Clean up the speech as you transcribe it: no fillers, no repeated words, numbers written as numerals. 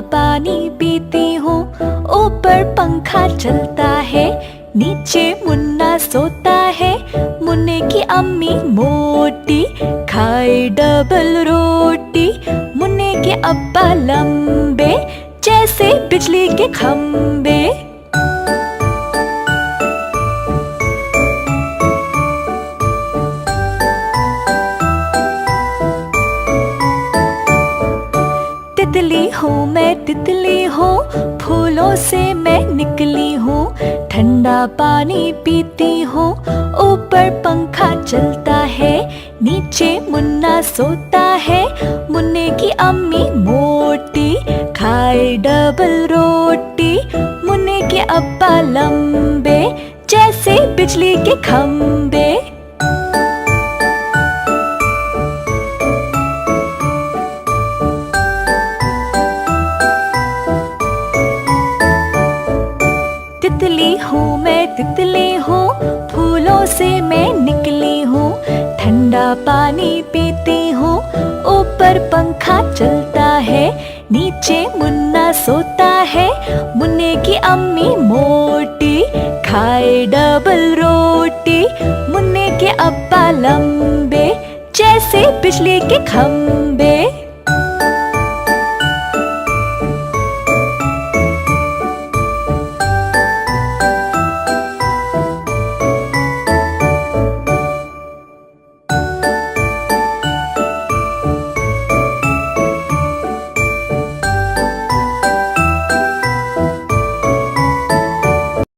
पानी पीती हूँ, ऊपर पंखा चलता है, नीचे मुन्ना सोता है। मुन्ने की अम्मी मोटी खाए डबल रोटी, मुन्ने के अब्बा लंबे जैसे बिजली के खंबे। तितली हूँ मैं तितली हूँ, फूलों से मैं निकली हूँ। ठंडा पानी पीती हूँ, ऊपर पंखा चलता है, नीचे मुन्ना सोता है। मुन्ने की अम्मी मोटी खाए डबल रोटी, मुन्ने के अब्बा लंबे जैसे बिजली के खंबे। तितली हूँ मैं तितली हूँ, फूलों से मैं निकली हूँ। ठंडा पानी पीती हूँ, ऊपर पंखा चलता है, नीचे मुन्ना सोता है। मुन्ने की अम्मी मोटी खाए डबल रोटी, मुन्ने के अब्बा लंबे जैसे बिजली के खंबे।